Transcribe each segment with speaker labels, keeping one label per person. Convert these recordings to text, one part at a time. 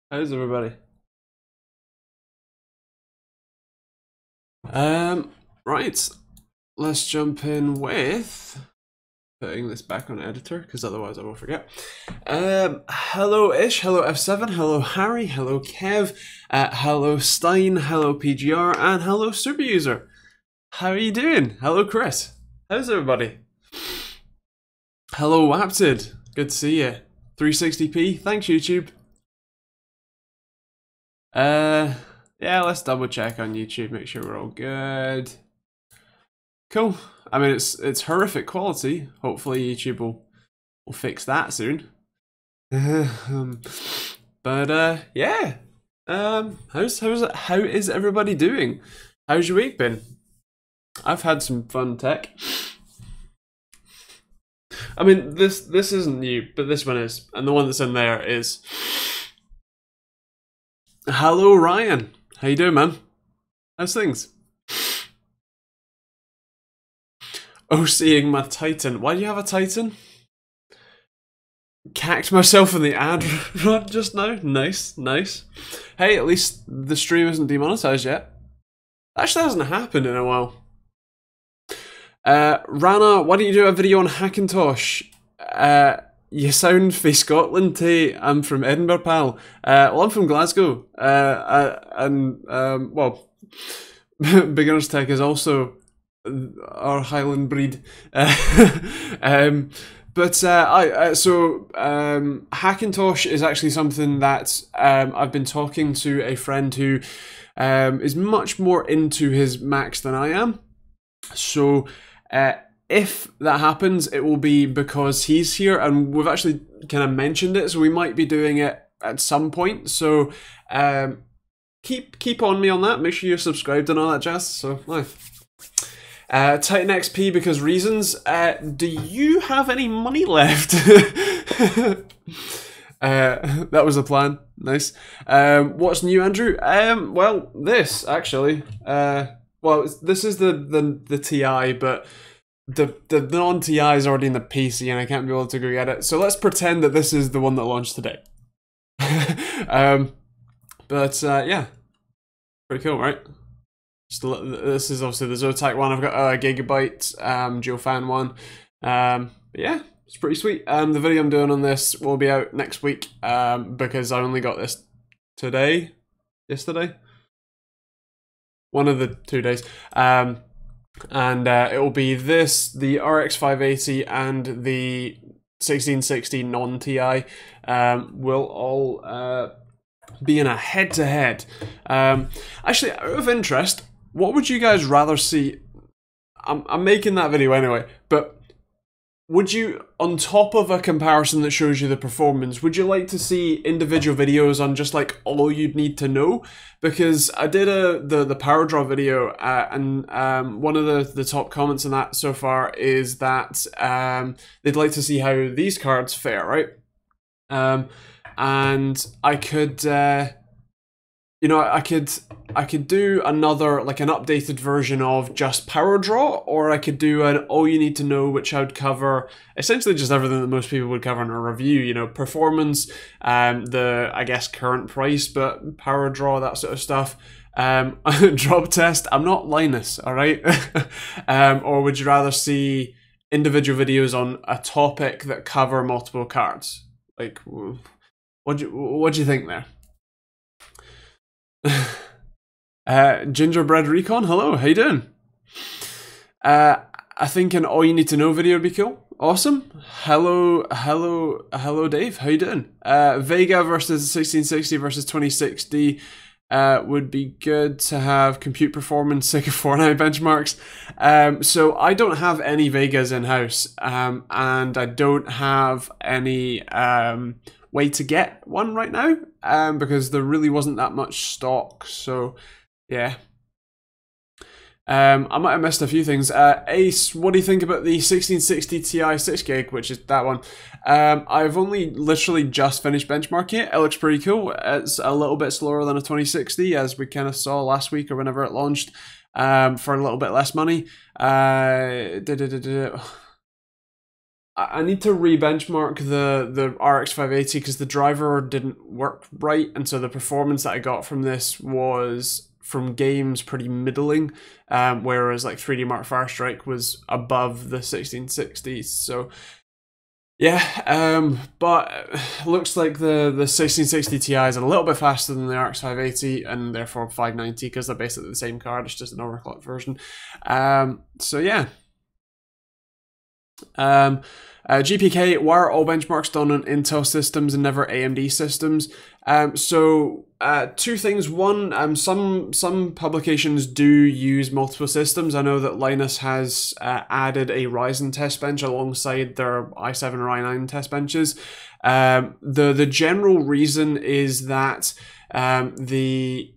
Speaker 1: How's everybody? Right. Let's jump in with putting this back on editor because otherwise I will forget. Hello Ish, hello F7, hello Harry, hello Kev, hello Stein, hello PGR, and hello Super User. How are you doing? Hello Chris. How's everybody? Hello Wapted. Good to see you. 360p. Thanks YouTube. Yeah, let's double check on YouTube, make sure we're all good. Cool. I mean, it's horrific quality. Hopefully YouTube will fix that soon. Yeah. How is everybody doing? How's your week been? I've had some fun tech. I mean, this isn't new, but this one is, and the one that's in there is. Hello, Ryan. How you doing, man? How's things? Oh, seeing my Titan. Why do you have a Titan? Cacked myself in the ad rod just now. Nice, nice. Hey, at least the stream isn't demonetized yet. Actually, that hasn't happened in a while. Rana, why don't you do a video on Hackintosh? You sound from Scotland, Tay. I'm from Edinburgh, pal. Well, I'm from Glasgow. Well, Beginner's Tech is also our Highland breed. Hackintosh is actually something that I've been talking to a friend who is much more into his Macs than I am. So if that happens, it will be because he's here, and we've actually kind of mentioned it, so we might be doing it at some point. So keep on me on that. Make sure you're subscribed and all that jazz. So Titan XP because reasons. Do you have any money left? That was the plan. Nice. What's new, Andrew? Well, this actually. Well, this is the TI, but the non-TI is already in the PC, and I can't be able to go get it. So let's pretend that this is the one that launched today. Yeah, pretty cool, right? This is obviously the Zotac one. I've got a Gigabyte Geofan one. Yeah, it's pretty sweet. The video I'm doing on this will be out next week because I only got this yesterday. One of the 2 days. And it will be this, the RX 580 and the 1660 non-TI will all be in a head-to-head. Actually, out of interest, what would you guys rather see? I'm making that video anyway, but would you, on top of a comparison that shows you the performance, would you like to see individual videos on just like all you'd need to know? Because I did the power draw video, and one of the top comments in that so far is that they'd like to see how these cards fare, right? And I could, you know, I could do another, like an updated version of just power draw, or I could do an all you need to know, which I would cover essentially just everything that most people would cover in a review, you know, performance, the, I guess, current price, but power draw, that sort of stuff. Drop test, I'm not Linus, all right? Or would you rather see individual videos on a topic that cover multiple cards? Like, what do you think there? Gingerbread Recon, hello, how you doing? I think an all you need to know video would be cool. Awesome. Hello Dave, how you doing? Vega versus 1660 versus 2060 would be good to have compute performance sick of Fortnite benchmarks. So I don't have any Vegas in-house, and I don't have any way to get one right now, because there really wasn't that much stock. So yeah, I might have missed a few things. Ace, what do you think about the 1660 Ti 6 gig, which is that one? I've only literally just finished benchmarking it. It looks pretty cool. It's a little bit slower than a 2060, as we kind of saw last week or whenever it launched, for a little bit less money. I need to re-benchmark the RX 580 because the driver didn't work right, and so the performance that I got from this was from games pretty middling, whereas like 3D Mark Firestrike was above the 1660. So yeah, but looks like the 1660 Ti is a little bit faster than the RX 580 and therefore 590 because they're basically the same card. It's just an overclocked version. So yeah. GPK, why are all benchmarks done on Intel systems and never AMD systems? Two things. One, some publications do use multiple systems. I know that Linus has added a Ryzen test bench alongside their i7 or i9 test benches. The general reason is that the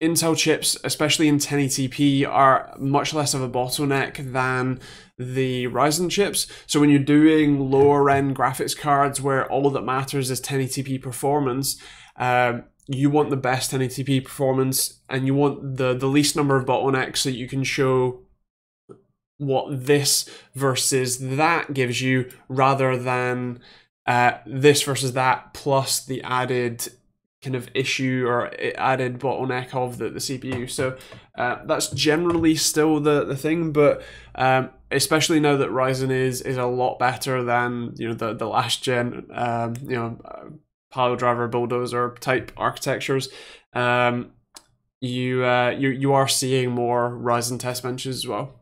Speaker 1: Intel chips, especially in 1080p, are much less of a bottleneck than the Ryzen chips. So when you're doing lower end graphics cards where all that matters is 1080p performance, you want the best 1080p performance and you want the least number of bottlenecks so you can show what this versus that gives you, rather than this versus that plus the added kind of issue or added bottleneck of the CPU. So that's generally still the thing, but especially now that Ryzen is a lot better than the last gen pile driver bulldozer type architectures, you are seeing more Ryzen test benches as well.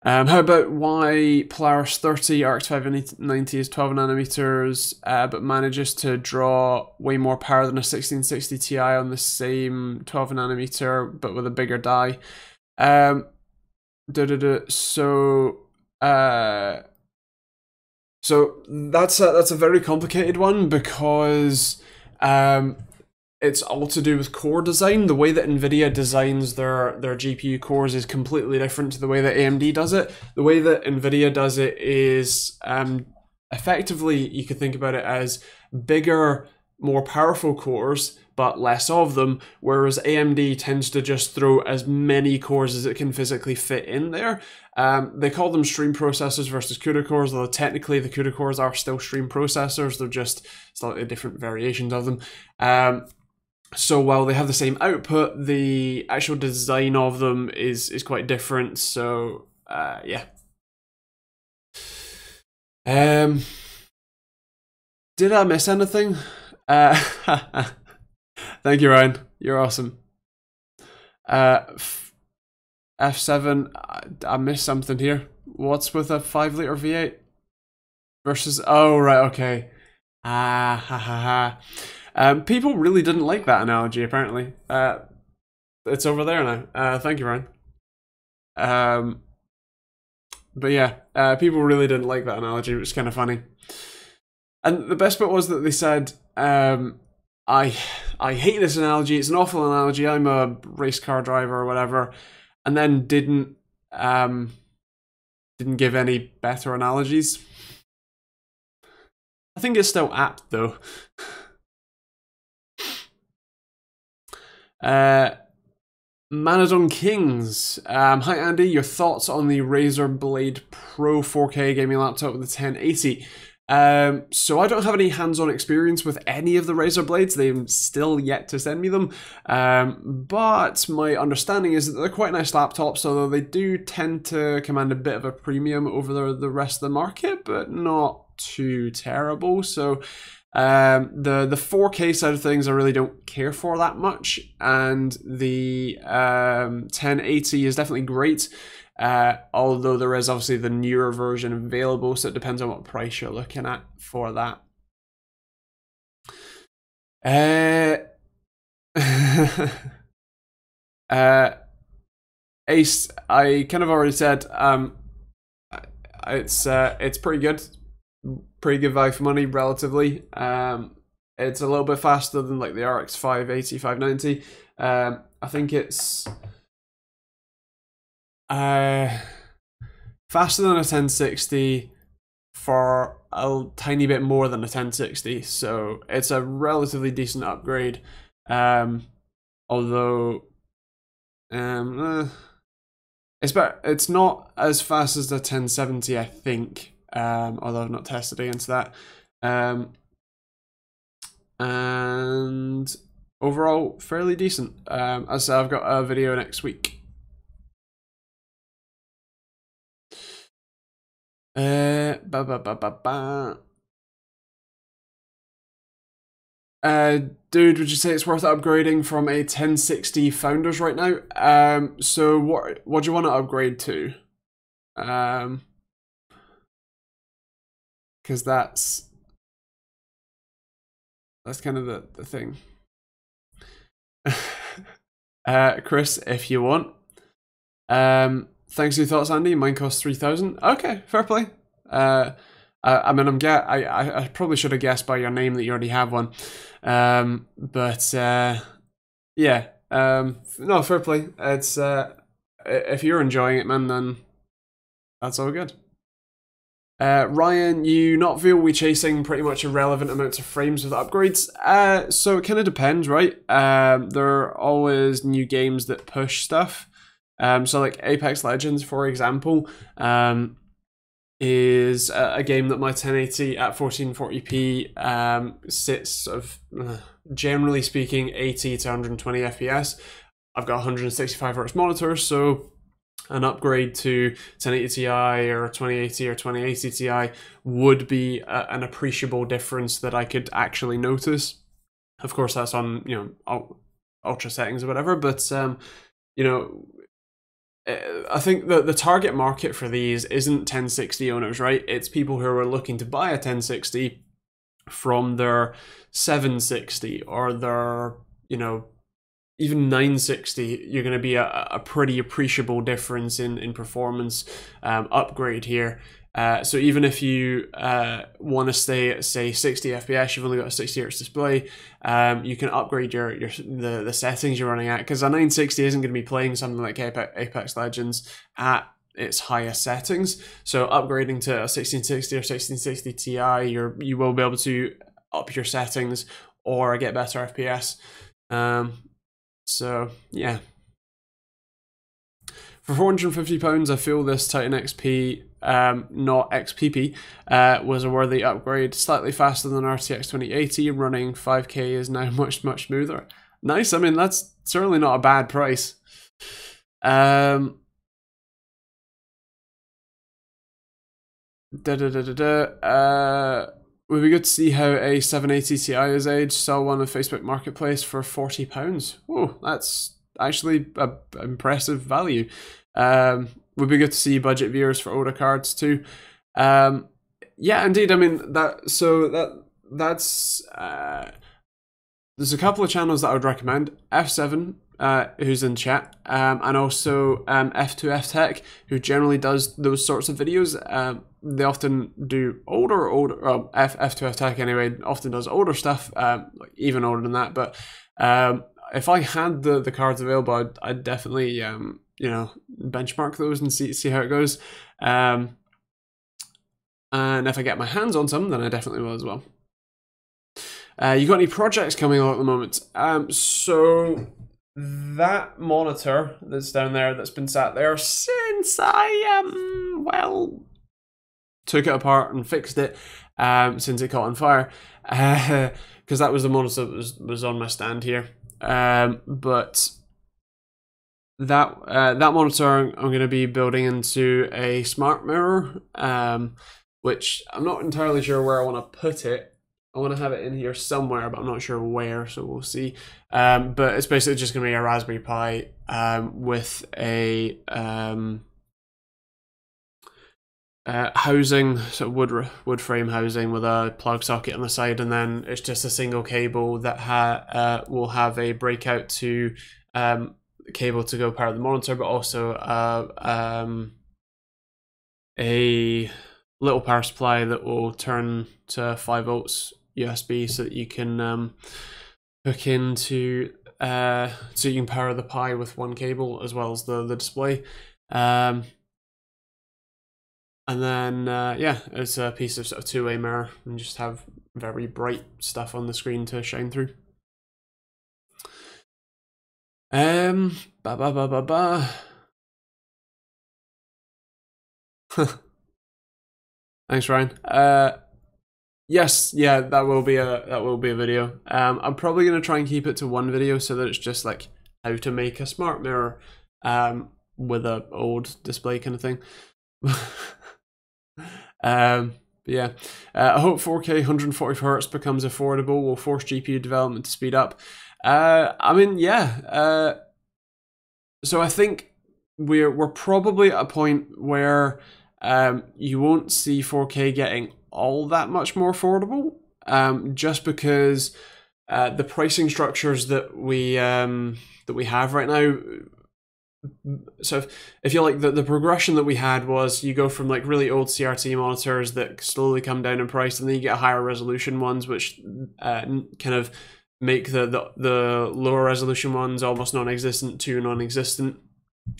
Speaker 1: How about why Polaris 30 RX 590 is 12 nanometers, but manages to draw way more power than a 1660 Ti on the same 12 nanometer, but with a bigger die? So that's a very complicated one because it's all to do with core design. The way that NVIDIA designs their GPU cores is completely different to the way that AMD does it. The way that NVIDIA does it is effectively, you could think about it as bigger, more powerful cores, but less of them, whereas AMD tends to just throw as many cores as it can physically fit in there. They call them stream processors versus CUDA cores, although technically the CUDA cores are still stream processors. They're just slightly different variations of them. So while they have the same output, the actual design of them is quite different. So yeah. Did I miss anything? Thank you, Ryan. You're awesome. F7, I missed something here. What's with a 5-liter V8 versus? Oh right, okay. Ha ha ha. People really didn't like that analogy, apparently. It's over there now. Thank you, Ryan. But yeah, people really didn't like that analogy, which is kind of funny. And the best bit was that they said, I hate this analogy, it's an awful analogy, I'm a race car driver or whatever, and then didn't give any better analogies. I think it's still apt, though. Manadon Kings. Hi Andy, your thoughts on the Razer Blade Pro 4K gaming laptop with the 1080? So I don't have any hands-on experience with any of the Razer Blades. They've still yet to send me them. But my understanding is that they're quite nice laptops, although they do tend to command a bit of a premium over the rest of the market, but not too terrible. So the 4K side of things I really don't care for that much, and the 1080 is definitely great, although there is obviously the newer version available, so it depends on what price you're looking at for that. Ace, I kind of already said, it's pretty good. Pretty good value for money, relatively. It's a little bit faster than like the RX 580, 590. I think it's faster than a 1060 for a tiny bit more than a 1060, so it's a relatively decent upgrade. Although it's It's better. It's not as fast as the 1070, I think. Although I've not tested against that. And overall, fairly decent. As I said, I've got a video next week. Dude, would you say it's worth upgrading from a 1060 Founders right now? So what do you want to upgrade to? Because that's kind of the thing. Chris, if you want. Thanks for your thoughts, Andy. Mine costs 3,000. Okay, fair play. I mean, I probably should have guessed by your name that you already have one. But yeah. No, fair play. It's if you're enjoying it, man, then that's all good. Ryan, you not feel we chasing pretty much irrelevant amounts of frames with upgrades? So it kind of depends, right? There are always new games that push stuff. So like Apex Legends, for example, is a game that my 1080 at 1440p sits sort of, generally speaking, 80 to 120 FPS. I've got 165 Hz monitor, so an upgrade to 1080 Ti or 2080 or 2080 Ti would be an appreciable difference that I could actually notice. Of course, that's on, you know, ultra settings or whatever, but you know, I think that the target market for these isn't 1060 owners, right? It's people who are looking to buy a 1060 from their 760 or their, you know, even 960. You're going to be a pretty appreciable difference in performance upgrade here. So even if you want to stay at, say, 60 FPS, you've only got a 60 Hz display, you can upgrade the settings you're running at, because a 960 isn't going to be playing something like Apex Legends at its highest settings. So upgrading to a 1660 or 1660 Ti, you will be able to up your settings or get better FPS. So yeah. For £450, I feel this Titan XP, not XPP, was a worthy upgrade. Slightly faster than RTX 2080, running 5K is now much smoother. Nice, I mean, that's certainly not a bad price. Would be good to see how a 780 Ti is aged. Saw one on Facebook Marketplace for £40. Oh, that's actually an impressive value. Would be good to see budget viewers for older cards too. Yeah, indeed. I mean that's there's a couple of channels that I would recommend. F7, who's in chat, and also F2F Tech, who generally does those sorts of videos. They often do older, F2F Tech anyway, often does older stuff, like even older than that. But if I had the cards available, I'd definitely you know, benchmark those and see how it goes. And if I get my hands on some, then I definitely will as well. You got any projects coming on at the moment? So that monitor that's down there, that's been sat there since I well, took it apart and fixed it, since it caught on fire, because that was the monitor that was on my stand here. But that monitor I'm going to be building into a smart mirror, which I'm not entirely sure where I want to put it. I want to have it in here somewhere, but I'm not sure where, so we'll see. But it's basically just going to be a Raspberry Pi with a housing, so wood frame housing with a plug socket on the side, and then it's just a single cable that will have a breakout to cable to go power the monitor, but also a little power supply that will turn to 5 volts USB, so that you can hook into so you can power the Pi with one cable as well as the display. And then yeah, it's a piece of sort of two-way mirror, and just have very bright stuff on the screen to shine through. Thanks, Ryan. Yes, yeah, that will be a video. I'm probably gonna try and keep it to one video so that it's just like how to make a smart mirror with a old display kind of thing. Yeah, I hope 4K 144Hz becomes affordable. Will force GPU development to speed up. I mean, yeah. So I think we're probably at a point where you won't see 4K getting all that much more affordable, just because the pricing structures that we have right now. So if you like, the progression that we had was you go from like really old CRT monitors that slowly come down in price, and then you get higher resolution ones, which kind of make the lower resolution ones almost non-existent to non-existent.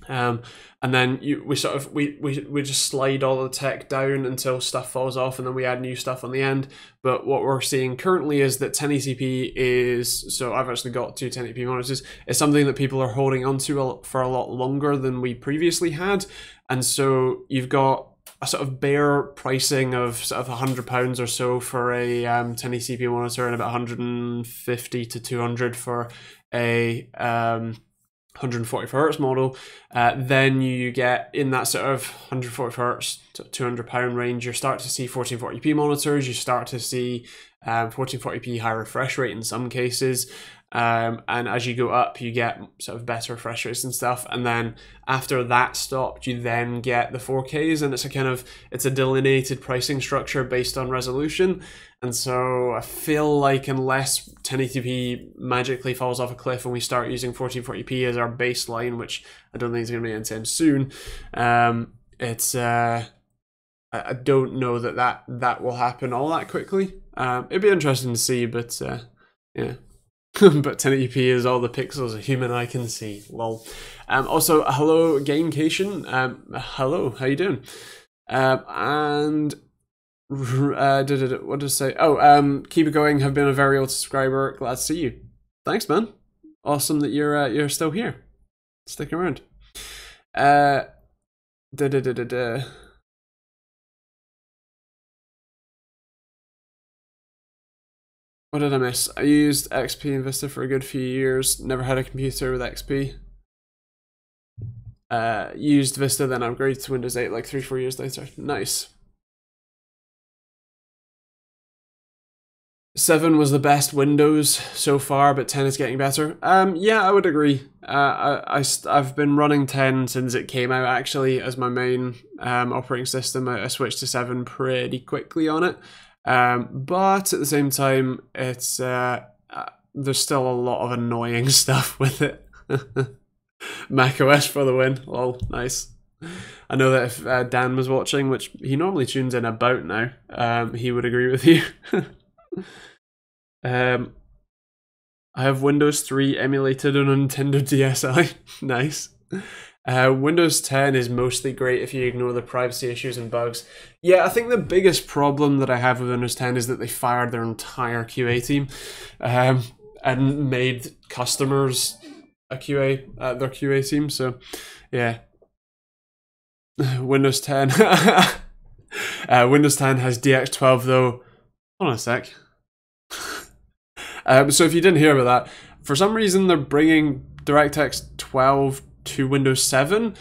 Speaker 1: And then we just slide all the tech down until stuff falls off, and then we add new stuff on the end. But what we're seeing currently is that 1080p is, so I've actually got two 1080p monitors, is something that people are holding on to for a lot longer than we previously had. And so you've got a sort of bare pricing of sort of £100 or so for a 1080p monitor, and about 150 to 200 for a 144Hz model. Then you get in that sort of 144Hz to £200 range, you start to see 1440p monitors, you start to see 1440p high refresh rate in some cases. And as you go up, you get sort of better refresh rates and stuff. And then after that stopped, you then get the 4Ks, and it's a delineated pricing structure based on resolution. And so I feel like unless 1080p magically falls off a cliff and we start using 1440p as our baseline, which I don't think is going to be anytime soon, I don't know that will happen all that quickly. It'd be interesting to see, but yeah. But 1080p is all the pixels a human eye can see. Lol. Also, hello, Gamecation. Hello, how you doing? And what did I say? Oh, keep it going. Have been a very old subscriber. Glad to see you. Thanks, man. Awesome that you're still here. Sticking around. What did I miss? I used XP and Vista for a good few years. Never had a computer with XP. Used Vista, then upgraded to Windows 8 like 3-4 years later. Nice. 7 was the best Windows so far, but 10 is getting better. Yeah, I would agree. I've been running 10 since it came out, actually, as my main operating system. I switched to 7 pretty quickly on it. But at the same time, it's there's still a lot of annoying stuff with it. Mac OS for the win. Lol, nice. I know that if Dan was watching, which he normally tunes in about now, he would agree with you. I have Windows 3 emulated on a Nintendo DSi. Nice. Windows 10 is mostly great if you ignore the privacy issues and bugs. Yeah, I think the biggest problem that I have with Windows 10 is that they fired their entire QA team and made customers a QA, their QA team. So, yeah. Windows 10. Windows 10 has DX12 though. Hold on a sec. So if you didn't hear about that, for some reason they're bringing DirectX 12 to Windows 7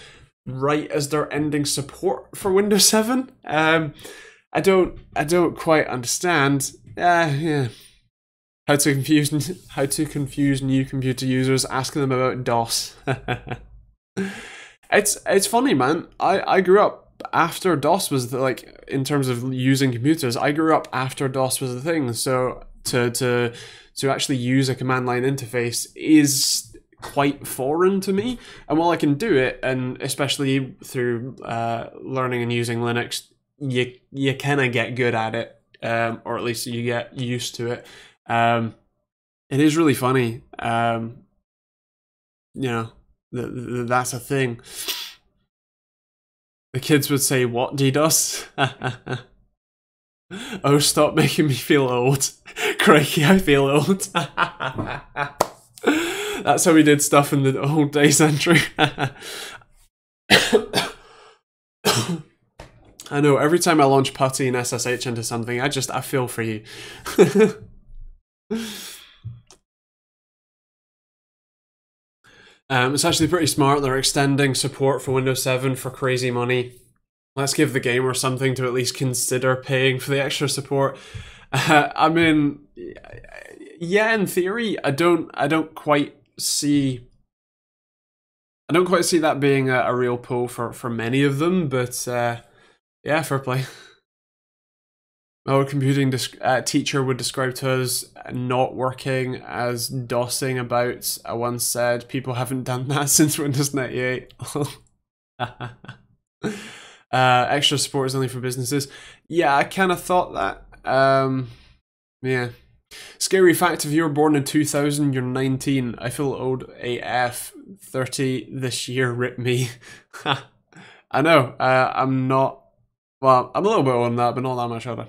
Speaker 1: right as they're ending support for Windows 7. I don't quite understand. Yeah. How to confuse new computer users, asking them about DOS. It's funny, man. I grew up after DOS was like, in terms of using computers, I grew up after DOS was a thing. So to actually use a command line interface is quite foreign to me. And while I can do it, and especially through learning and using Linux, you kind of get good at it, or at least you get used to it. It is really funny, you know, that's a thing. The kids would say, "What, DDoS?" Oh, stop making me feel old. Crikey, I feel old. That's how we did stuff in the old days, Andrew. I know, every time I launch PuTTY and SSH into something, I feel for you. It's actually pretty smart. They're extending support for Windows 7 for crazy money. Let's give the gamer something to at least consider paying for the extra support. I mean, yeah, in theory, I don't quite see that being a real pull for many of them, but yeah, fair play. Our computing teacher would describe to us not working as DOSing about. I once said people haven't done that since Windows 98. Extra support is only for businesses. Yeah, I kind of thought that. Yeah. Scary fact, if you were born in 2000, you're 19. I feel old AF. 30 this year, rip me. I know, I'm not... Well, I'm a little bit on that, but not that much older.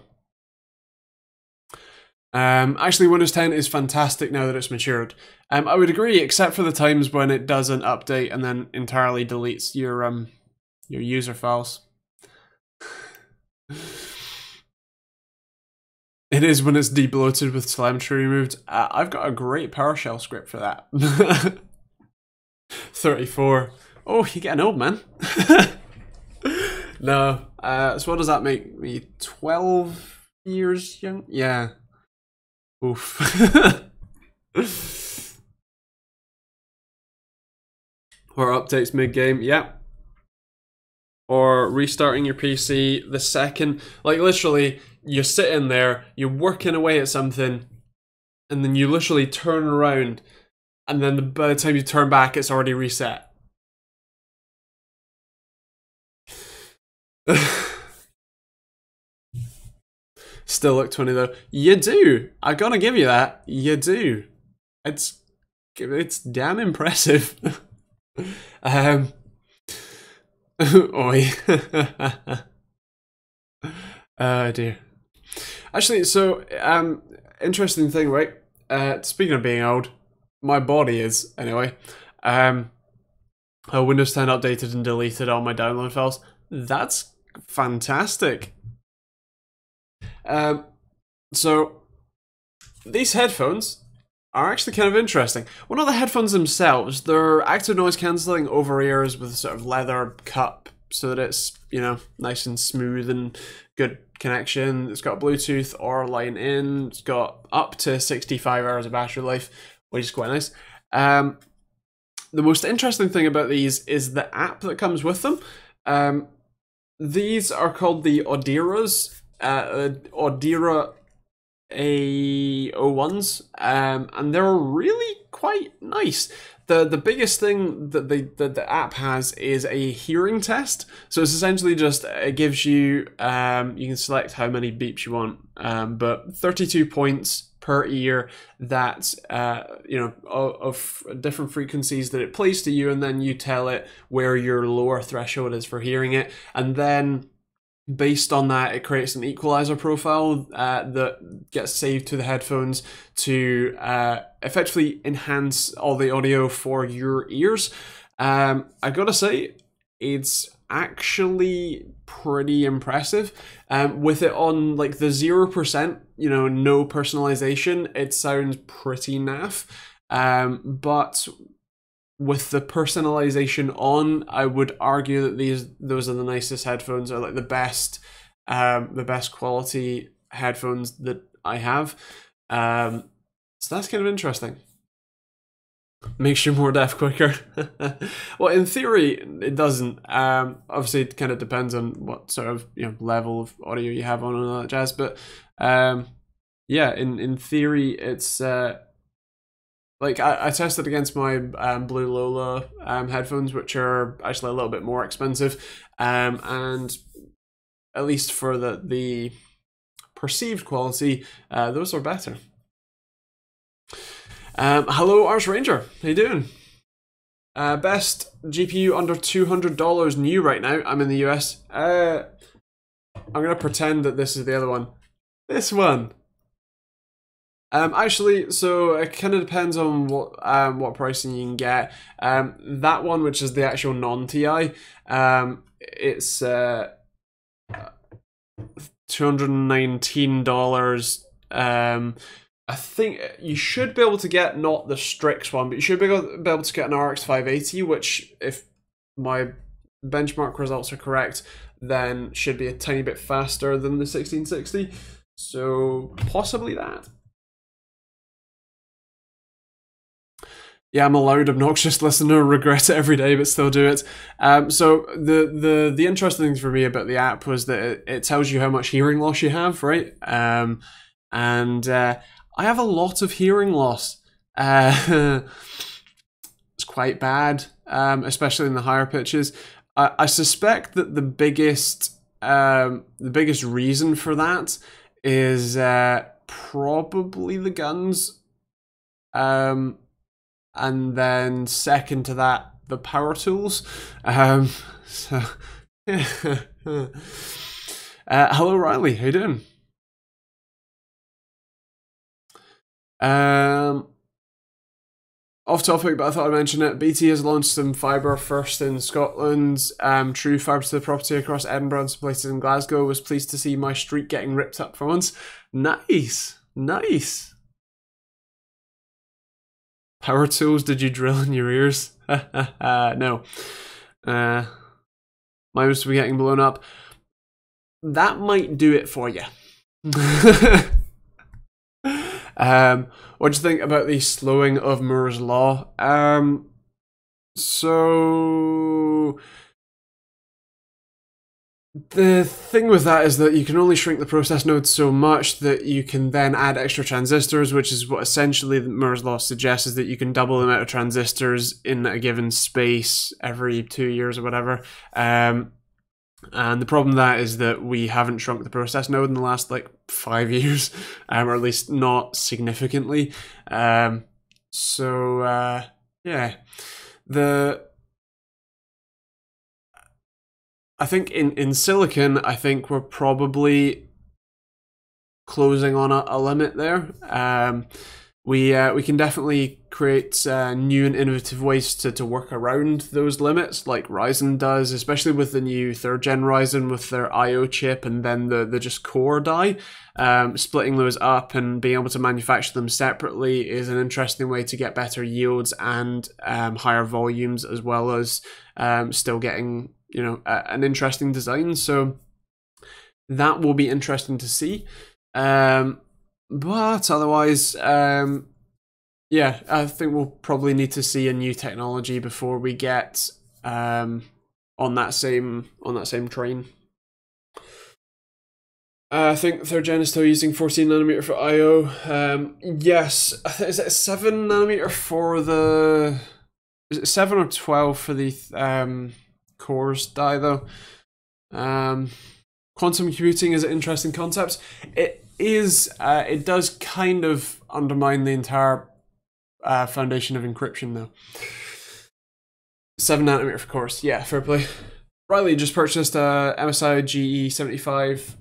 Speaker 1: Actually, Windows 10 is fantastic now that it's matured. I would agree, except for the times when it doesn't update and then entirely deletes your user files. It is when it's debloated with telemetry removed. I've got a great PowerShell script for that. 34. Oh, you're getting old, man. No. So what does that make me? 12 years young? Yeah. Oof. Or updates mid-game, yeah. Or restarting your PC the second, like literally, you're sitting there, you're working away at something, and then you literally turn around, and then by the time you turn back, it's already reset. Still look 20 though. You do. I gotta give you that. You do. It's damn impressive. Oi. Oh dear. Actually, so interesting thing, right? Speaking of being old, my body is anyway. Windows 10 updated and deleted all my download files. That's fantastic. So these headphones are actually kind of interesting. Well, not the headphones themselves. They're active noise cancelling over ears with a sort of leather cup so that it's, you know, nice and smooth and good connection. It's got Bluetooth or line in. It's got up to 65 hours of battery life, which is quite nice. The most interesting thing about these is the app that comes with them. These are called the Audiras. Audira A01s, and they're really quite nice. The biggest thing that the app has is a hearing test. So it's essentially just, it gives you, you can select how many beeps you want, but 32 points per ear that, you know, of different frequencies that it plays to you, and then you tell it where your lower threshold is for hearing it, and then based on that, it creates an equalizer profile that gets saved to the headphones to effectively enhance all the audio for your ears. I gotta say, it's actually pretty impressive. With it on like the 0%, you know, no personalization, it sounds pretty naff. But with the personalization on, I would argue that those are the nicest headphones, or like the best quality headphones that I have. So that's kind of interesting. Makes you more deaf quicker. Well, in theory, it doesn't. Obviously, it kind of depends on what sort of, you know, level of audio you have on and all that jazz. But yeah, in theory, it's like I tested against my Blue Lola headphones, which are actually a little bit more expensive, and at least for the perceived quality, those are better. Hello, Arch Ranger. How you doing? Best GPU under $200 new right now. I'm in the US. I'm gonna pretend that this is the other one. This one. Actually, so it kind of depends on what pricing you can get. That one, which is the actual non-TI, it's $219. I think you should be able to get not the Strix one, but you should be able to get an RX 580, which, if my benchmark results are correct, then should be a tiny bit faster than the 1660. So possibly that. Yeah, I'm a loud, obnoxious listener, regret it every day, but still do it. So the interesting thing for me about the app was that it tells you how much hearing loss you have, right? And I have a lot of hearing loss. It's quite bad, especially in the higher pitches. I suspect that the biggest reason for that is probably the guns. And then second to that, the power tools. So, hello, Riley. How you doing? Off topic, but I thought I'd mention it. BT has launched some fibre first in Scotland. True fibre to the property across Edinburgh and some places in Glasgow. Was pleased to see my street getting ripped up for once. Nice, nice. Power tools, did you drill in your ears? No. Mine was to be getting blown up. That might do it for you. What do you think about the slowing of Moore's Law? So the thing with that is that you can only shrink the process node so much that you can then add extra transistors, which is what essentially Moore's Law suggests, is that you can double the amount of transistors in a given space every 2 years or whatever. And the problem with that is that we haven't shrunk the process node in the last like 5 years, or at least not significantly. Yeah, I think in silicon, I think we're probably closing on a limit there. We can definitely create new and innovative ways to work around those limits, like Ryzen does, especially with the new 3rd gen Ryzen with their IO chip and then the just core die. Splitting those up and being able to manufacture them separately is an interesting way to get better yields and higher volumes, as well as still getting, you know, an interesting design. So that will be interesting to see. But otherwise, yeah, I think we'll probably need to see a new technology before we get on that same train. I think 3rd gen is still using 14nm for IO. Yes, is it 7nm for the? Is it 7 or 12 for the cores die though? Quantum computing is an interesting concept. It is. It does kind of undermine the entire foundation of encryption though. 7nm for course. Yeah, fair play. Riley just purchased a MSI GE75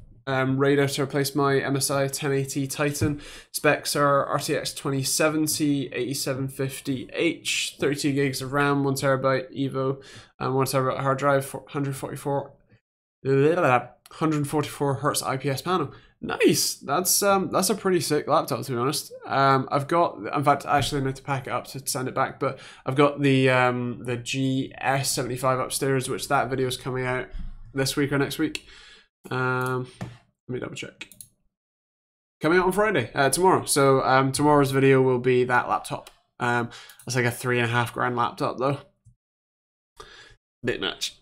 Speaker 1: radar to replace my MSI 1080 Titan. Specs are RTX 2070, 8750H, 32 gigs of RAM, 1TB EVO, and 1TB hard drive, 144 hertz IPS panel. Nice. That's a pretty sick laptop, to be honest. I've got, in fact, actually I need to pack it up to send it back, but I've got the GS75 upstairs, which that video is coming out this week or next week. Let me double check. Coming out on Friday, tomorrow. So tomorrow's video will be that laptop. That's like a $3.5 laptop though. Bit much.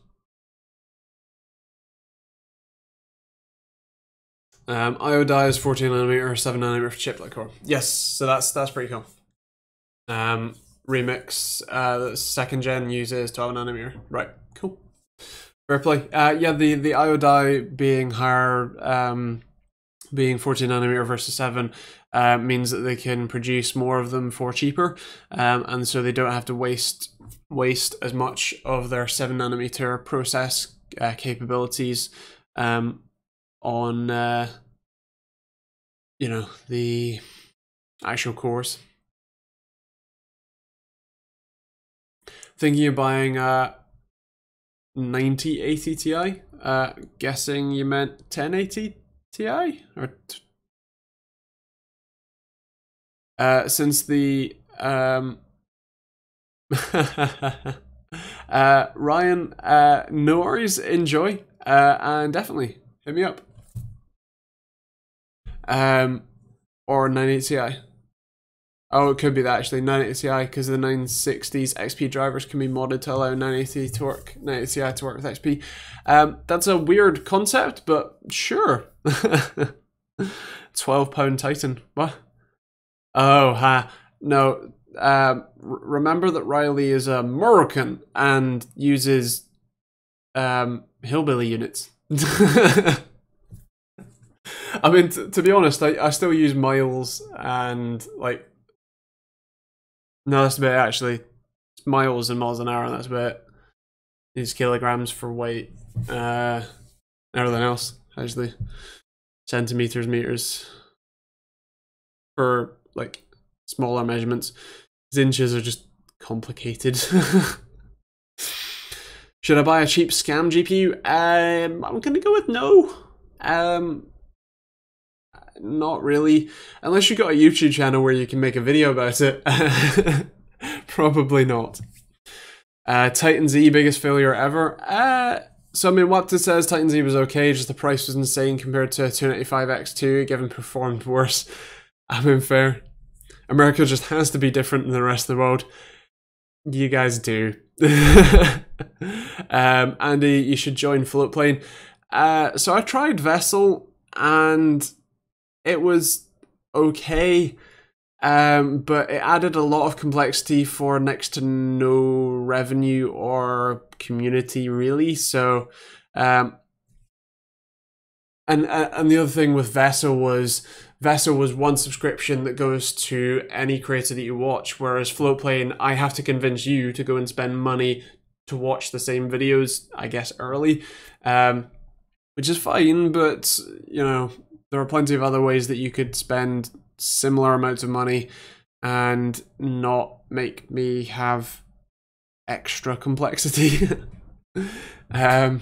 Speaker 1: IO die is 14nm, 7nm for chiplet core. Yes, so that's pretty cool. Remix, the 2nd gen uses 12nm. Right, cool. Fair play. Yeah, the IO die being higher, being 14nm versus 7, means that they can produce more of them for cheaper, and so they don't have to waste as much of their 7nm process capabilities on you know, the actual cores. Thinking of buying 9080 Ti. Guessing you meant 1080 Ti? Or since the Ryan, no worries, enjoy, and definitely hit me up. Or 980 Ti. Oh, it could be that actually, 980 Ti, because the 960's XP drivers can be modded to allow 980 to work, 980 Ti to work with XP. That's a weird concept, but sure. £12 Titan. What? Oh, ha. No. Remember that Riley is a American and uses hillbilly units. I mean, to be honest, I still use miles and like. No, that's about it actually. It's miles and miles an hour, and that's about it. These kilograms for weight. Everything else actually. Centimeters, meters. For like smaller measurements. Inches are just complicated. Should I buy a cheap scam GPU? I'm gonna go with no. Not really. Unless you've got a YouTube channel where you can make a video about it. Probably not. Titan Z, biggest failure ever. So I mean, Wapta says Titan Z was okay, just the price was insane compared to a 295 X2, given performed worse. I mean, fair. America just has to be different than the rest of the world. You guys do. Andy, you should join Floatplane. So I tried Vessel and it was okay, but it added a lot of complexity for next to no revenue or community really. So, and the other thing with Vessel was one subscription that goes to any creator that you watch, whereas Floatplane, I have to convince you to go and spend money to watch the same videos, I guess, early, which is fine, but, you know, there are plenty of other ways that you could spend similar amounts of money and not make me have extra complexity. I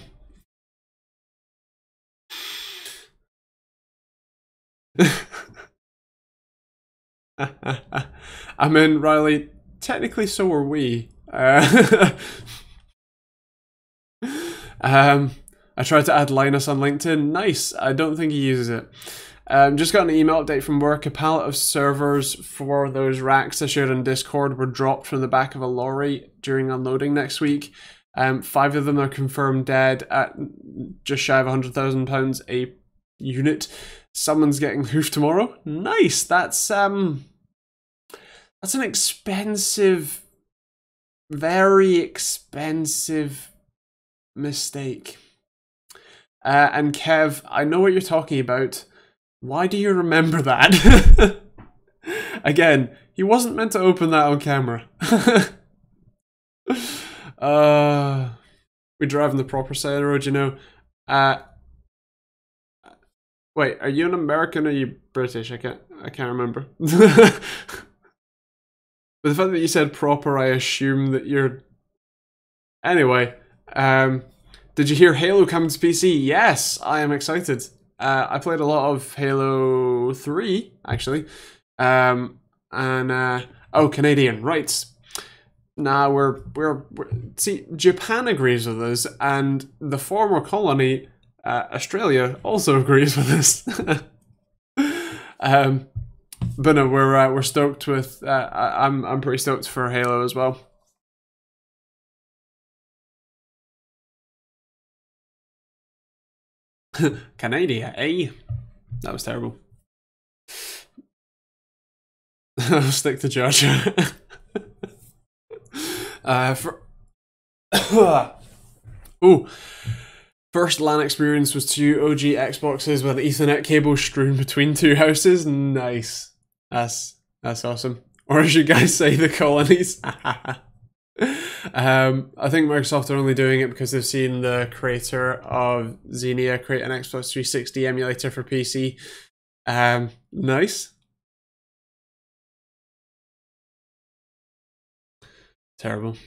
Speaker 1: mean, Riley, technically so are we. I tried to add Linus on LinkedIn. Nice. I don't think he uses it. Just got an email update from work. A pallet of servers for those racks I shared on Discord were dropped from the back of a lorry during unloading next week. 5 of them are confirmed dead at just shy of £100,000 a unit. Someone's getting hoofed tomorrow. Nice. That's an expensive, very expensive mistake. And Kev, I know what you're talking about. Why do you remember that? Again, he wasn't meant to open that on camera. We're driving the proper side of the road, you know. Wait, are you an American or are you British? I can't remember. But the fact that you said proper, I assume that you're. Anyway, did you hear Halo coming to PC? Yes, I am excited. I played a lot of Halo 3, actually. Oh, Canadian, right. Nah, we're see, Japan agrees with us, and the former colony, Australia, also agrees with us. But no, we're stoked with. I'm pretty stoked for Halo as well. Canada, eh? That was terrible. I'll stick to Joshua. Ooh. First LAN experience was 2 OG Xboxes with Ethernet cable strewn between 2 houses. Nice. That's awesome. Or as you guys say, the colonies. I think Microsoft are only doing it because they've seen the creator of Xenia create an Xbox 360 emulator for PC. Nice. Terrible.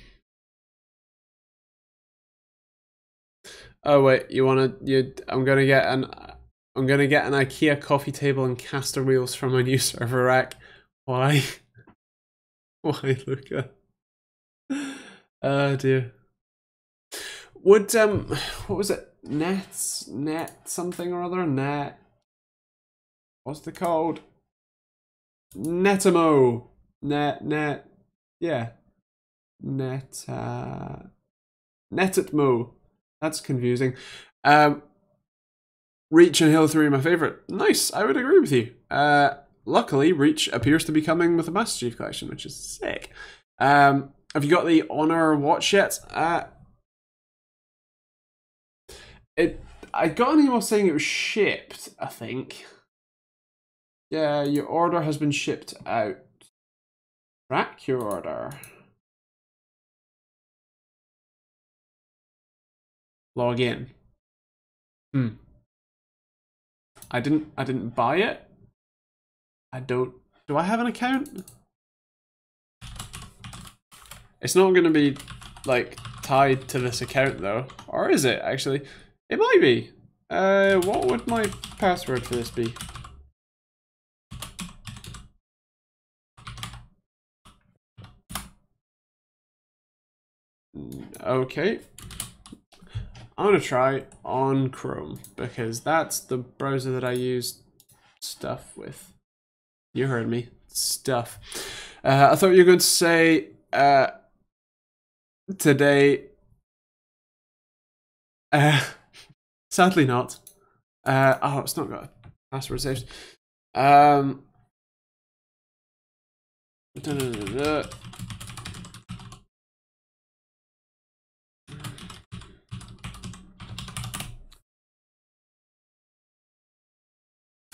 Speaker 1: Oh wait, I'm gonna get an IKEA coffee table and caster wheels for my new server rack. Why? Why, Luca? Oh dear. Would what was it? Net something or other? What's it called? Netamo. Yeah. Netatmo. That's confusing. Reach and Hill 3 are my favourite. Nice, I would agree with you. Luckily, Reach appears to be coming with a Master Chief Collection, which is sick. Have you got the Honor watch yet? I got an email saying it was shipped, I think. Yeah, your order has been shipped out. Track your order. Log in. I didn't buy it. Do I have an account? It's not gonna be like tied to this account though. Or is it actually? It might be. What would my password for this be? Okay. I'm gonna try on Chrome because that's the browser that I use stuff with. You heard me. Stuff. I thought you were going to say today. Sadly not. Oh, it's not got a password saved. If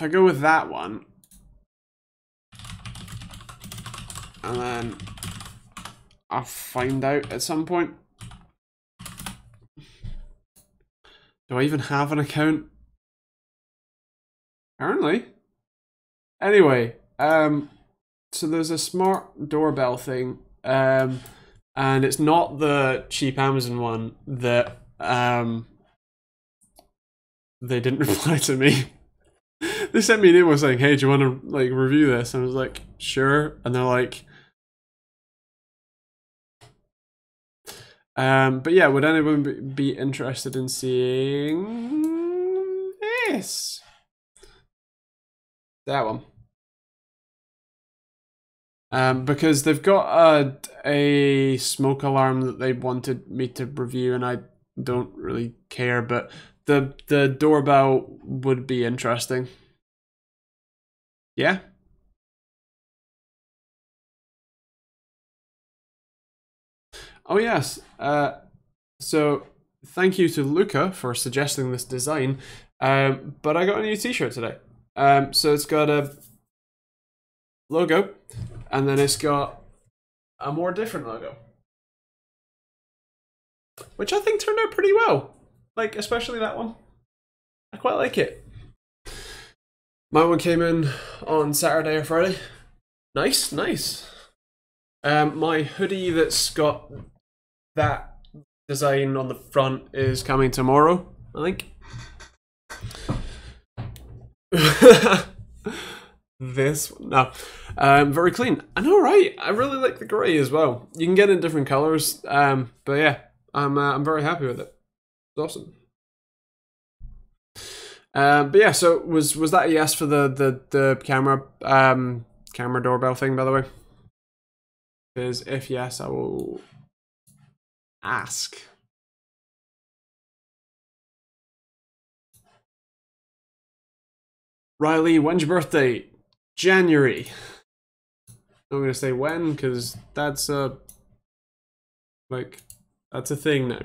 Speaker 1: I go with that one, and then I'll find out at some point. Do I even have an account? Apparently. Anyway, so there's a smart doorbell thing, and it's not the cheap Amazon one that they didn't reply to me. They sent me an email saying, "Hey, do you want to like review this?" And I was like, "Sure." And they're like, but yeah, would anyone be interested in seeing this? That one. Because they've got a smoke alarm that they wanted me to review, and I don't really care, but the doorbell would be interesting. Yeah? Oh yes. So thank you to Luca for suggesting this design. But I got a new t-shirt today. So it's got a logo, and then it's got a more different logo, which I think turned out pretty well. Like, especially that one. I quite like it. My one came in on Saturday or Friday. Nice, nice. My hoodie that's got that design on the front is coming tomorrow, I think. This no, very clean. I know, right? I really like the grey as well. You can get it in different colors, but yeah, I'm very happy with it. It's awesome. But yeah, so was that a yes for the camera camera doorbell thing, by the way? Because if yes, I will ask. Riley, when's your birthday? January. I'm gonna say when, because that's a that's a thing now.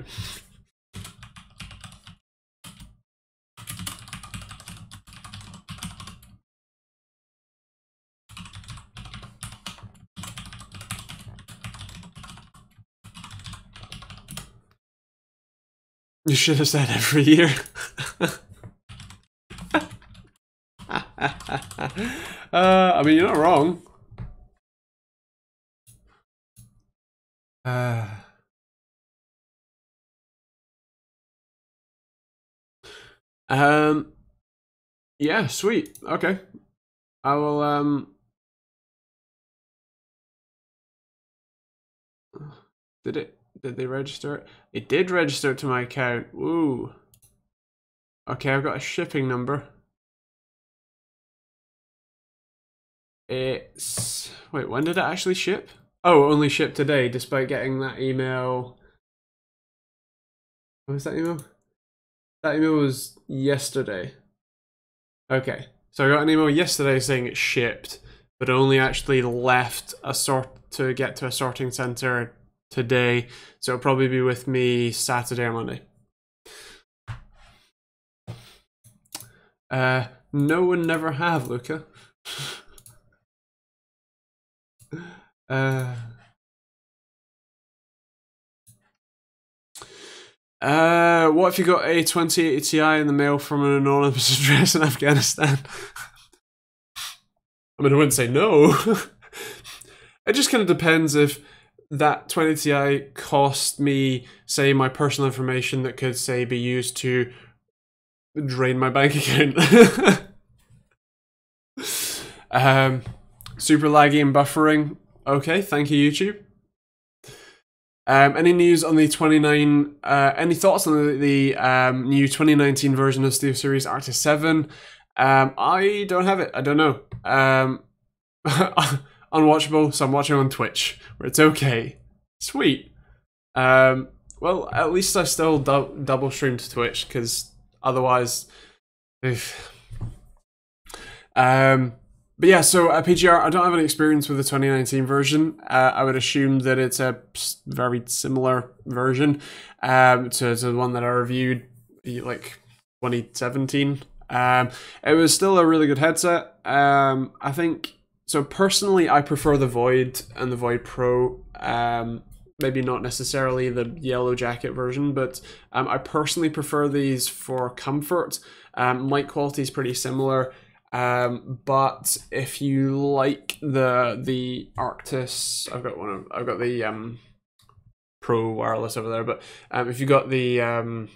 Speaker 1: You should have said every year. I mean, you're not wrong. Yeah, sweet. Okay. I will, did they register it? It did register it to my account. Woo. Okay, I've got a shipping number. It's, wait, when did it actually ship? Oh, it only shipped today, despite getting that email. What was that email? That email was yesterday. Okay, so I got an email yesterday saying it shipped, but only actually left a sort to get to a sorting center today. So it'll probably be with me Saturday or Monday. No one never have, Luca. What if you got a 2080 Ti in the mail from an anonymous address in Afghanistan? I mean, I wouldn't say no. It just kind of depends if that 20 Ti cost me, say, my personal information that could, say, be used to drain my bank account. Super laggy and buffering. Okay, thank you, YouTube. Any news on the 29? Any thoughts on the new 2019 version of SteelSeries Arctis 7? I don't have it. I don't know. Unwatchable, so I'm watching on Twitch, where it's okay. Sweet. Well, at least I still double stream to Twitch, because otherwise, but yeah, so PGR, I don't have any experience with the 2019 version. I would assume that it's a very similar version to the one that I reviewed, like 2017. It was still a really good headset. I think, so personally, I prefer the Void and the Void Pro. Maybe not necessarily the Yellow Jacket version, but I personally prefer these for comfort. Light quality is pretty similar. But if you like the Arctis, I've got the Pro wireless over there. But if you got the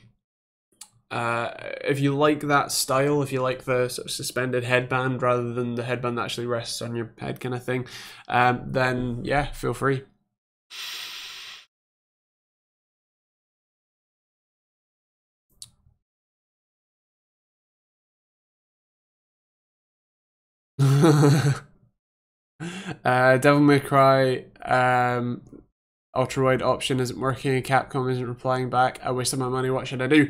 Speaker 1: if you like that style, if you like the sort of suspended headband rather than the headband that actually rests on your head kind of thing, then yeah, feel free. Devil May Cry ultra wide option isn't working. Capcom isn't replying back. I wasted my money. What should I do?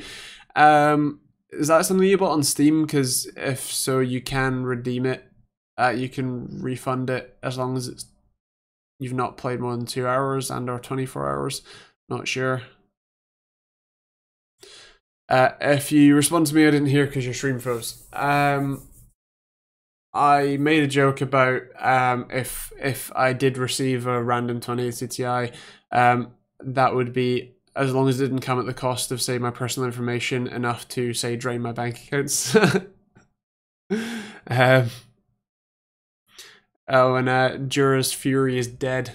Speaker 1: Is that something you bought on Steam? Because if so, you can redeem it. You can refund it as long as you've not played more than 2 hours and or 24 hours. Not sure. If you respond to me, I didn't hear because your stream froze. I made a joke about if I did receive a random 2080 Ti, that would be, as long as it didn't come at the cost of, say, my personal information enough to, say, drain my bank accounts. Oh, and Jura's Fury is dead.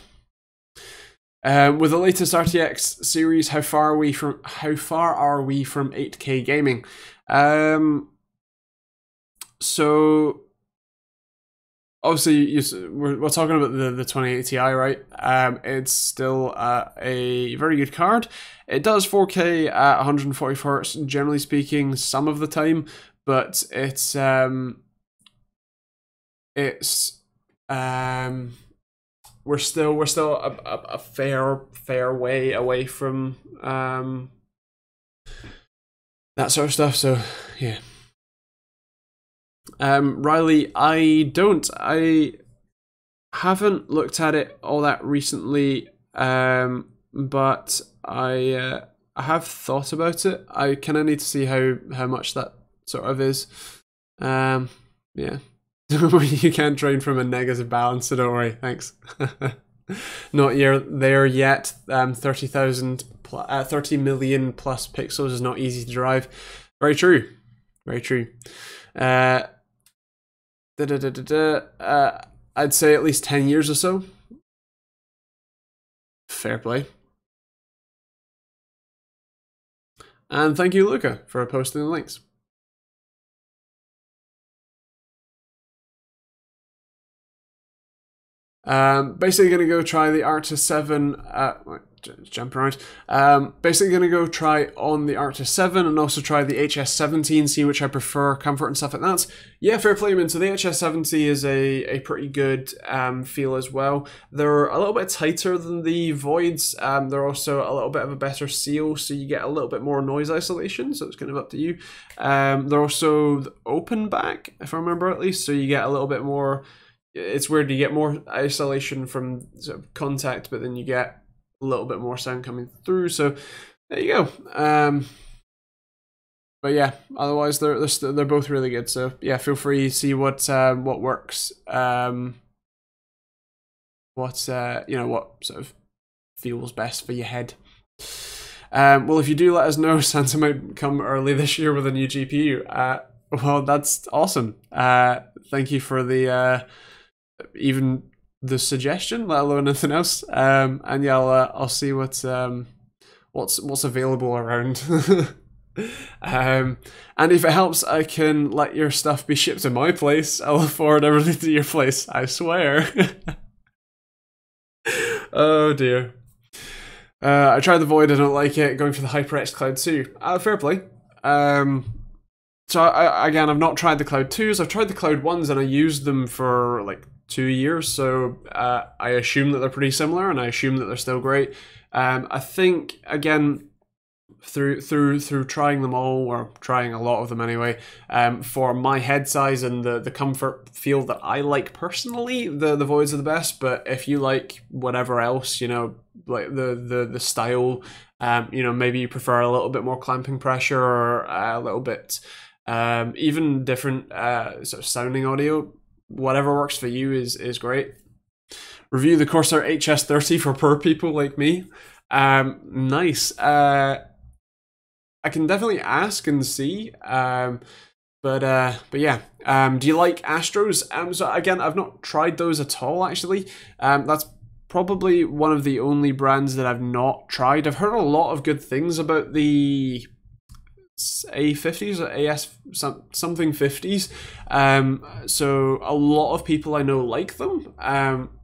Speaker 1: With the latest RTX series, how far are we from 8K gaming? So obviously, we're talking about the 2080 Ti, right? It's still a very good card. It does 4K at 140 hertz, generally speaking, some of the time, but it's we're still a fair way away from that sort of stuff. So yeah. Riley, I haven't looked at it all that recently, but I have thought about it. I kind of need to see how much that sort of is. Yeah. You can't drain from a negative balance, so don't worry. Thanks. Not there yet. 30 million plus pixels is not easy to drive. Very true. Very true. I'd say at least 10 years or so. Fair play. And thank you, Luca, for posting the links. Basically going to go try the Arctis 7, jump around. Basically going to go try on the Arctis 7 and also try the HS70, see which I prefer, comfort and stuff like that. Yeah, fair play, man. So the HS70 is a pretty good feel as well. They're a little bit tighter than the Voids. They're also a little bit of a better seal, so you get a little bit more noise isolation, so it's kind of up to you. They're also open back, if I remember at least, so you get a little bit more. It's weird, you get more isolation from sort of contact, but then you get a little bit more sound coming through. So there you go. But yeah, otherwise they're both really good. So yeah, feel free to see what works. What sort of feels best for your head. Well, if you do let us know, Santa might come early this year with a new GPU. Well, that's awesome. Thank you for the even the suggestion, let alone anything else. And yeah, I'll see what's available around. And if it helps, I can let your stuff be shipped to my place. I'll forward everything to your place, I swear. Oh dear. I tried the Void, I don't like it. Going for the HyperX Cloud 2. Fair play. So I've not tried the Cloud 2s. I've tried the Cloud 1s and I used them for like 2 years, so I assume that they're pretty similar, and I assume that they're still great. I think again, through trying them all, or trying a lot of them anyway, for my head size and the comfort feel that I like personally, the Voids are the best. But if you like whatever else, you know, like the style, you know, maybe you prefer a little bit more clamping pressure, or a little bit even different sort of sounding audio. Whatever works for you is great. Review the Corsair HS30 for poor people like me. Nice. I can definitely ask and see. But yeah. Do you like Astros? So again, I've not tried those at all actually. That's probably one of the only brands that I've not tried. I've heard a lot of good things about the A50s or AS something 50s, so a lot of people I know like them,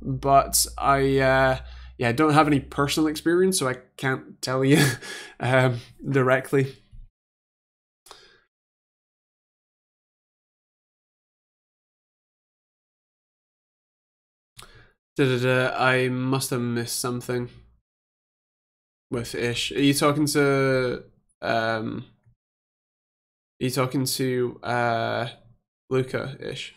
Speaker 1: but I don't have any personal experience, so I can't tell you directly. I must have missed something with Ish. Are you talking to Luca-ish?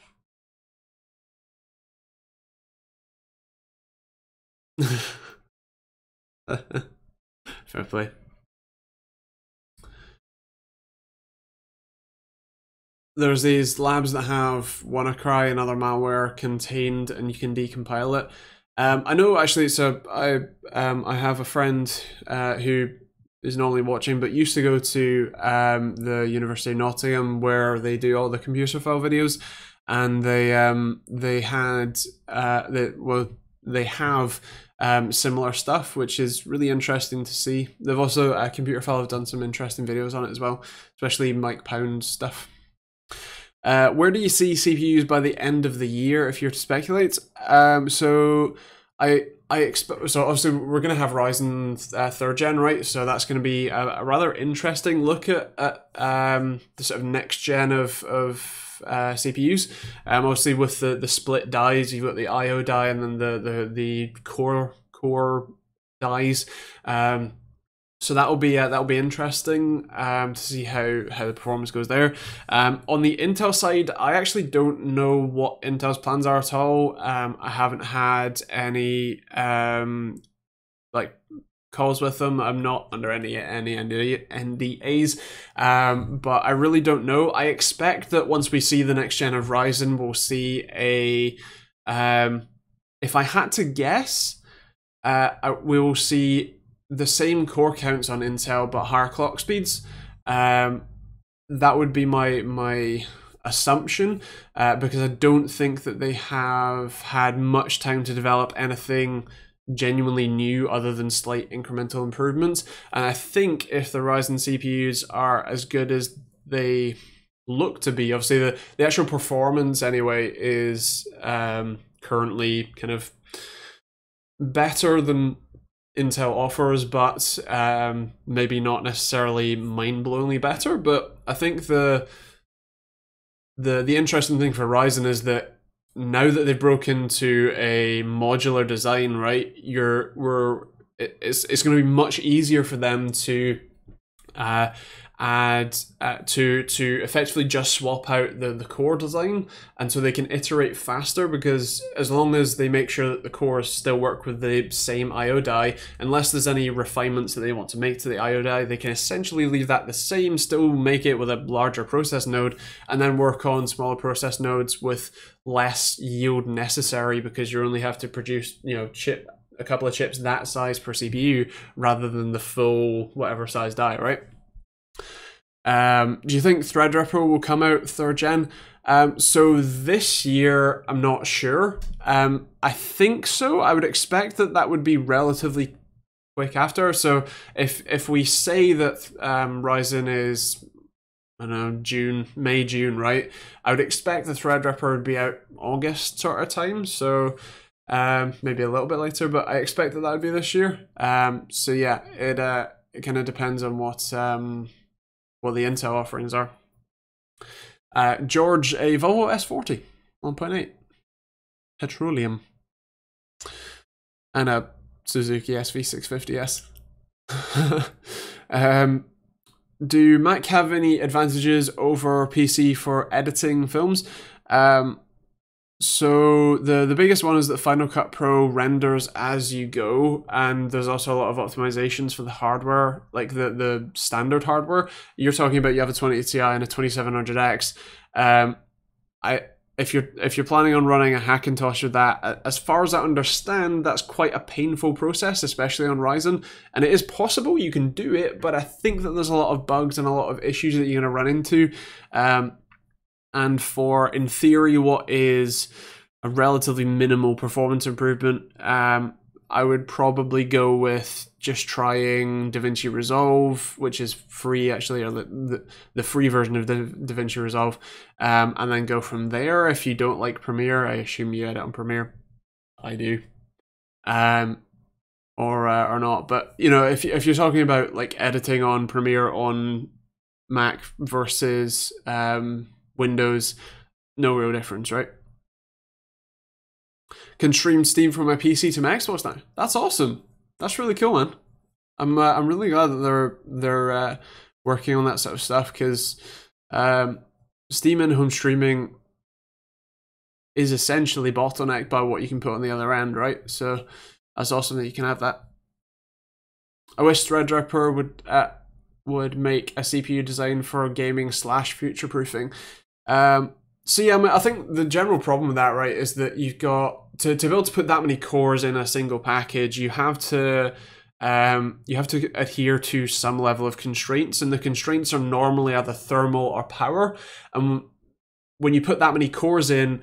Speaker 1: Fair play. There's these labs that have WannaCry and other malware contained, and you can decompile it. I know actually, so I have a friend who is normally watching, but used to go to the University of Nottingham, where they do all the computer file videos, and they have similar stuff, which is really interesting to see. They've also Computer File have done some interesting videos on it as well, especially Mike Pound stuff. Where do you see CPUs by the end of the year, if you're to speculate? So I expect, so obviously we're going to have Ryzen 3rd gen, right? So that's going to be a rather interesting look at the sort of next gen of CPUs. Obviously with the split dies, you've got the IO die and then the core dies. So that'll be interesting to see how the performance goes there. On the Intel side, I actually don't know what Intel's plans are at all. I haven't had any like calls with them. I'm not under any NDAs, but I really don't know. I expect that once we see the next gen of Ryzen, we'll see a if I had to guess, we will see the same core counts on Intel but higher clock speeds. That would be my assumption, because I don't think that they have had much time to develop anything genuinely new other than slight incremental improvements. And I think if the Ryzen CPUs are as good as they look to be, obviously the actual performance anyway is currently kind of better than Intel offers, but maybe not necessarily mind-blowingly better. But I think the interesting thing for Ryzen is that now that they've broken into a modular design, right? It's going to be much easier for them to to effectively just swap out the core design, and so they can iterate faster, because as long as they make sure that the cores still work with the same IO die, unless there's any refinements that they want to make to the IO die, they can essentially leave that the same, still make it with a larger process node, and then work on smaller process nodes with less yield necessary, because you only have to produce, you know, a couple of chips that size per CPU rather than the full whatever size die, right? Do you think Threadripper will come out 3rd gen? So this year, I'm not sure. I think so. I would expect that would be relatively quick after. So if we say that Ryzen is, I don't know, May, June, right? I would expect the Threadripper would be out August sort of time. So maybe a little bit later, but I expect that would be this year. So yeah, it kind of depends on what the Intel offerings are. George, a Volvo S40 1.8 petroleum, and a Suzuki SV650S. Do Mac have any advantages over PC for editing films? So the biggest one is that Final Cut Pro renders as you go, and there's also a lot of optimizations for the hardware, like the standard hardware. You're talking about you have a 2080 Ti and a 2700X. If you're planning on running a Hackintosh with that, as far as I understand, that's quite a painful process, especially on Ryzen. And it is possible you can do it, but I think that there's a lot of bugs and a lot of issues that you're going to run into. And for, in theory, what is a relatively minimal performance improvement, I would probably go with just trying DaVinci Resolve, which is free actually, or the free version of the DaVinci Resolve, and then go from there. If you don't like Premiere, I assume you edit on Premiere. I do, or not. But you know, if you're talking about like editing on Premiere on Mac versus Windows, no real difference, right? Can stream Steam from my PC to my Xbox now. That's awesome. That's really cool, man. I'm really glad that they're working on that sort of stuff, because Steam in-home streaming is essentially bottlenecked by what you can put on the other end, right? So that's awesome that you can have that. I wish Threadripper would make a CPU design for gaming / future proofing. So yeah, I think the general problem with that, right, is that you've got to be able to put that many cores in a single package, you have to adhere to some level of constraints, and the constraints are normally either thermal or power. And when you put that many cores in,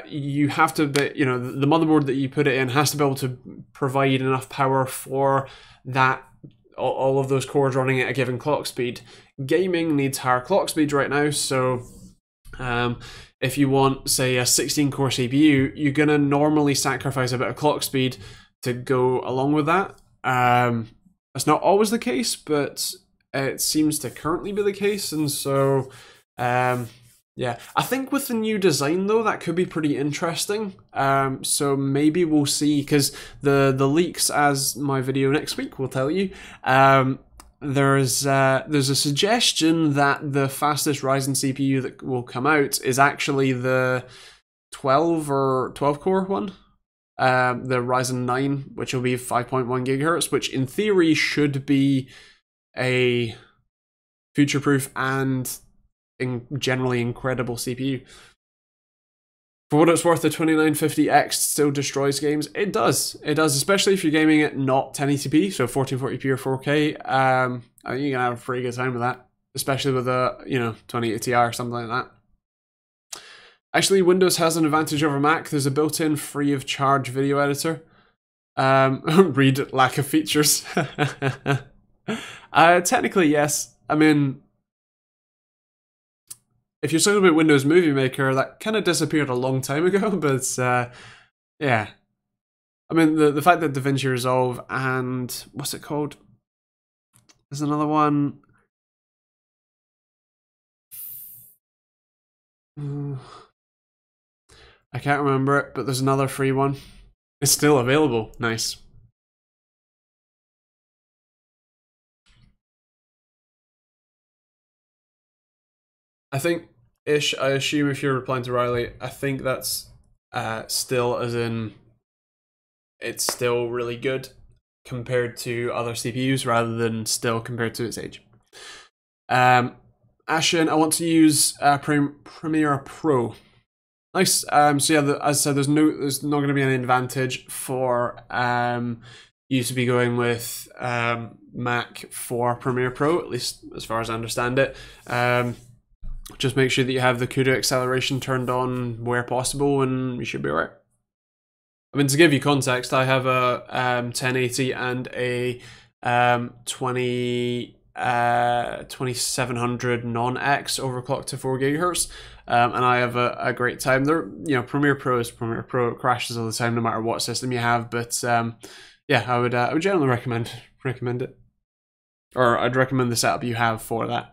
Speaker 1: you have to be, you know, the motherboard that you put it in has to be able to provide enough power for that, all of those cores running at a given clock speed. Gaming needs higher clock speeds right now, so if you want, say, a 16-core CPU, you're going to normally sacrifice a bit of clock speed to go along with that. That's not always the case, but it seems to currently be the case, and so yeah, I think with the new design though, that could be pretty interesting. So maybe we'll see, because the leaks, as my video next week will tell you, there's a suggestion that the fastest Ryzen CPU that will come out is actually the 12 core one, the Ryzen 9, which will be 5.1 gigahertz, which in theory should be a future-proof and generally incredible CPU. For what it's worth, the 2950X still destroys games. It does, especially if you're gaming at not 1080p, so 1440p or 4K. I think you're gonna have a pretty good time with that, especially with a 2080 Ti or something like that. Actually, Windows has an advantage over Mac. There's a built-in free of charge video editor. Read lack of features. Technically, yes. I mean, if you're talking about Windows Movie Maker, that kind of disappeared a long time ago, but yeah. I mean, the fact that DaVinci Resolve and what's it called? There's another one. I can't remember it, but there's another free one. It's still available. Nice. I think I assume if you're replying to Riley, I think that's still as in it's still really good compared to other CPUs rather than still compared to its age. Ashen, I want to use Premiere Pro. Nice. So yeah, as I said, there's not going to be any advantage for you to be going with Mac for Premiere Pro, at least as far as I understand it. Just make sure that you have the CUDA acceleration turned on where possible, and you should be alright. I mean, to give you context, I have a 1080 and a 2700 non-X overclocked to 4 gigahertz, and I have a great time. There, Premiere Pro is Premiere Pro. It crashes all the time, no matter what system you have. But yeah, I would generally recommend it, or I'd recommend the setup you have for that.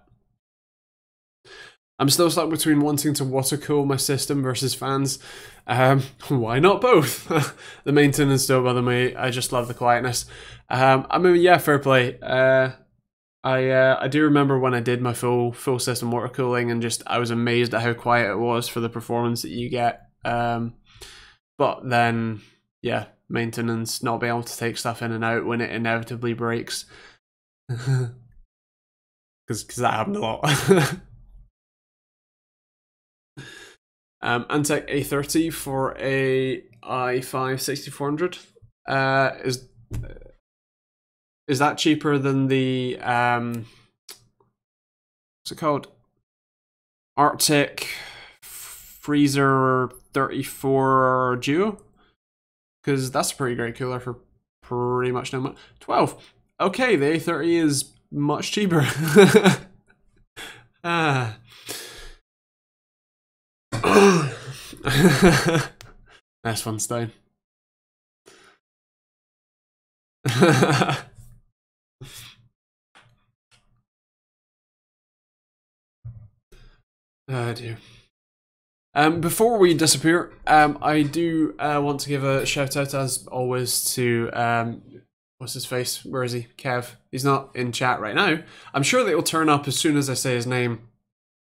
Speaker 1: I'm still stuck between wanting to water cool my system versus fans. Why not both? The maintenance don't bother me. I just love the quietness. I mean, yeah, fair play. I do remember when I did my full system water cooling, and just I was amazed at how quiet it was for the performance that you get. But then, yeah, maintenance, not being able to take stuff in and out when it inevitably breaks, because that happened a lot. Antec A30 for a i5 6400. Is that cheaper than the what's it called? Arctic Freezer 34 Duo? Because that's a pretty great cooler for pretty much no money. 12. Okay, the A30 is much cheaper. Nice one, Stone. Oh dear. Before we disappear, I do want to give a shout out, as always, to what's his face? Where is he? Kev. He's not in chat right now. I'm sure that he'll turn up as soon as I say his name.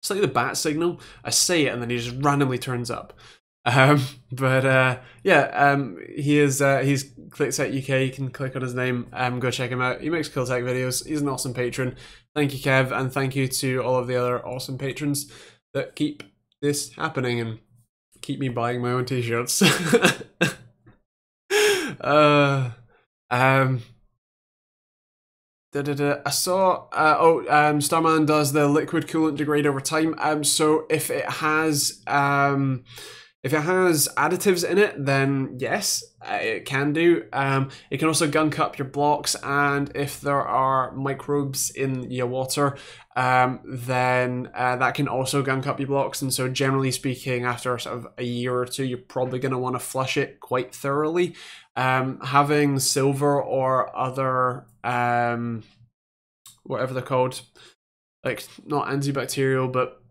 Speaker 1: It's like the bat signal. I say it and then he just randomly turns up. Yeah, he is. He's ClickTech UK. You can click on his name. Go check him out. He makes cool tech videos. He's an awesome patron. Thank you, Kev, and thank you to all of the other awesome patrons that keep this happening and keep me buying my own t-shirts. I saw Starman does the liquid coolant degrade over time. So if it has additives in it, then yes, it can do. It can also gunk up your blocks, and if there are microbes in your water, then that can also gunk up your blocks. And so generally speaking, after sort of a year or two, you're probably going to want to flush it quite thoroughly. Having silver or other whatever they're called, like not antibacterial, but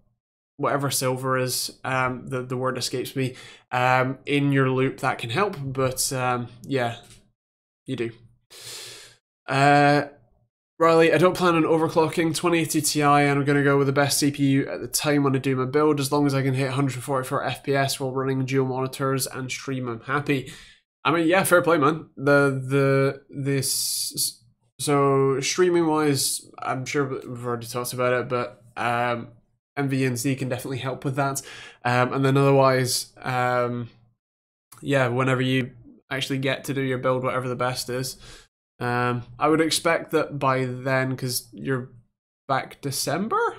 Speaker 1: whatever silver is, the word escapes me, in your loop, that can help. But yeah, you do. Riley, I don't plan on overclocking 2080 Ti, and I'm going to go with the best CPU at the time when I do my build. As long as I can hit 144 FPS while running dual monitors and stream, I'm happy. I mean, yeah, fair play, man. So streaming wise, I'm sure we've already talked about it, but MVNC can definitely help with that. And then otherwise, yeah, whenever you actually get to do your build, whatever the best is, I would expect that by then, because you're back December,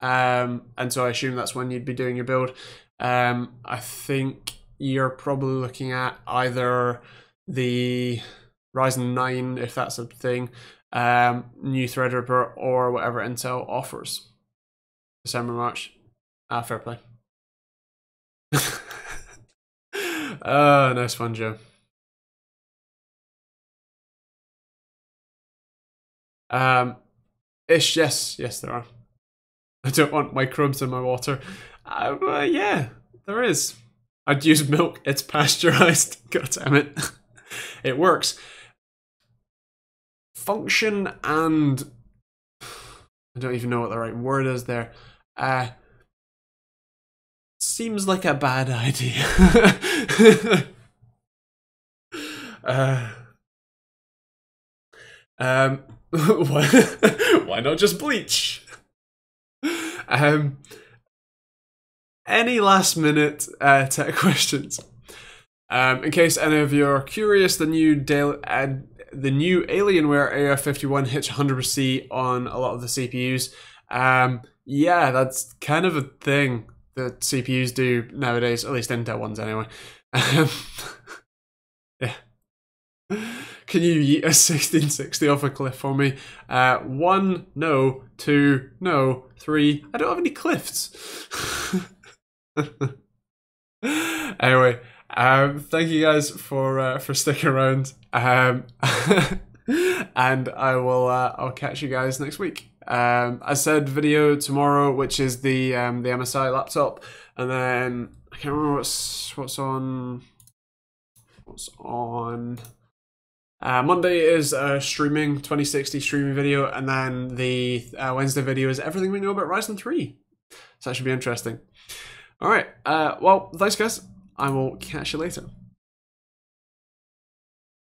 Speaker 1: and so I assume that's when you'd be doing your build. I think you're probably looking at either the Ryzen 9, if that's a thing, new Threadripper, or whatever Intel offers. December, March. Fair play. Nice one, Joe. Ish, yes, there are. I don't want microbes in my water. Yeah, there is. I'd use milk. It's pasteurized. God damn it. It works. Function and... I don't even know what the right word is there. Seems like a bad idea. Why not just bleach? Any last minute tech questions? In case any of you are curious, the new Alienware AR51 hits 100% on a lot of the CPUs. Yeah, that's kind of a thing that CPUs do nowadays, at least Intel ones anyway. Yeah. Can you yeet a 1660 off a cliff for me? 1, no. 2, no. 3, I don't have any cliffs. Anyway, thank you guys for sticking around. And I'll catch you guys next week. I said video tomorrow, which is the MSI laptop, and then I can't remember what's on. Monday is a streaming 2060 streaming video, and then the Wednesday video is everything we know about Ryzen 3. So that should be interesting. All right. Well, thanks guys. I will catch you later.